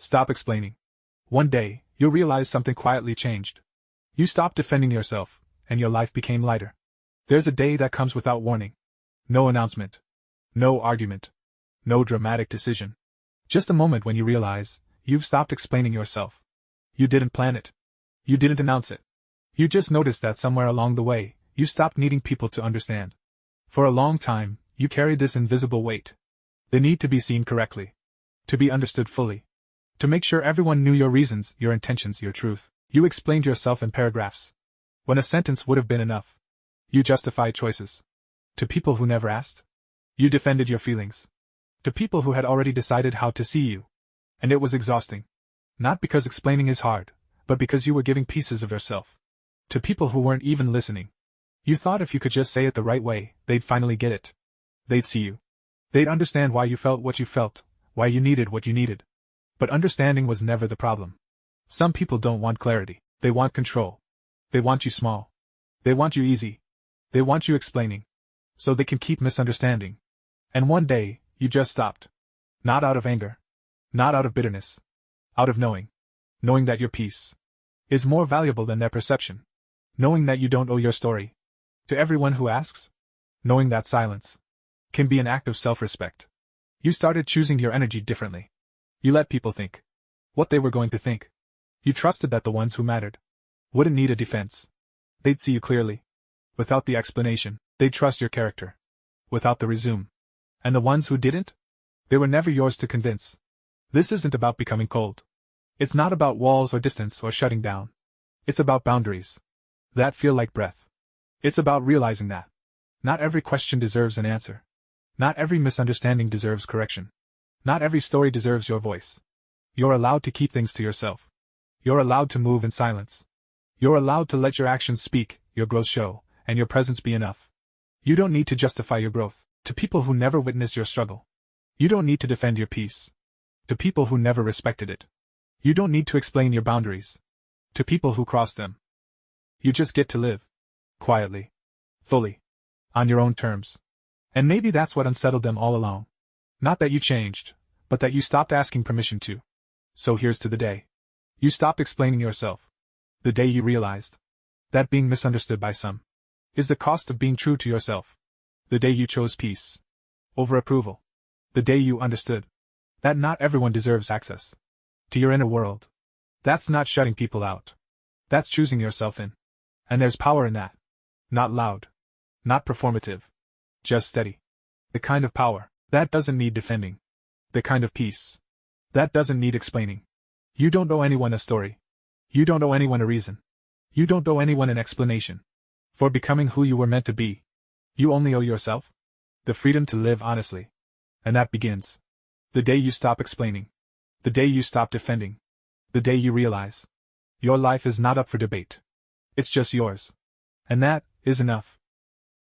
Stop explaining. One day, you'll realize something quietly changed. You stopped defending yourself, and your life became lighter. There's a day that comes without warning. No announcement. No argument. No dramatic decision. Just a moment when you realize, you've stopped explaining yourself. You didn't plan it. You didn't announce it. You just noticed that somewhere along the way, you stopped needing people to understand. For a long time, you carried this invisible weight. The need to be seen correctly. To be understood fully. To make sure everyone knew your reasons, your intentions, your truth. You explained yourself in paragraphs. When a sentence would have been enough. You justified choices. To people who never asked. You defended your feelings. To people who had already decided how to see you. And it was exhausting. Not because explaining is hard, but because you were giving pieces of yourself. To people who weren't even listening. You thought if you could just say it the right way, they'd finally get it. They'd see you. They'd understand why you felt what you felt, why you needed what you needed. But understanding was never the problem. Some people don't want clarity. They want control. They want you small. They want you easy. They want you explaining. So they can keep misunderstanding. And one day, you just stopped. Not out of anger. Not out of bitterness. Out of knowing. Knowing that your peace is more valuable than their perception. Knowing that you don't owe your story to everyone who asks. Knowing that silence can be an act of self-respect. You started choosing your energy differently. You let people think what they were going to think. You trusted that the ones who mattered wouldn't need a defense. They'd see you clearly. Without the explanation, they'd trust your character. Without the resume. And the ones who didn't? They were never yours to convince. This isn't about becoming cold. It's not about walls or distance or shutting down. It's about boundaries that feel like breath. It's about realizing that not every question deserves an answer. Not every misunderstanding deserves correction. Not every story deserves your voice. You're allowed to keep things to yourself. You're allowed to move in silence. You're allowed to let your actions speak, your growth show, and your presence be enough. You don't need to justify your growth to people who never witnessed your struggle. You don't need to defend your peace to people who never respected it. You don't need to explain your boundaries to people who crossed them. You just get to live quietly, fully, on your own terms. And maybe that's what unsettled them all along. Not that you changed, but that you stopped asking permission to. So here's to the day you stopped explaining yourself. The day you realized that being misunderstood by some is the cost of being true to yourself. The day you chose peace over approval. The day you understood that not everyone deserves access to your inner world. That's not shutting people out. That's choosing yourself in. And there's power in that. Not loud. Not performative. Just steady. The kind of power that doesn't need defending. The kind of peace that doesn't need explaining. You don't owe anyone a story. You don't owe anyone a reason. You don't owe anyone an explanation for becoming who you were meant to be. You only owe yourself the freedom to live honestly. And that begins the day you stop explaining. The day you stop defending. The day you realize your life is not up for debate. It's just yours. And that is enough.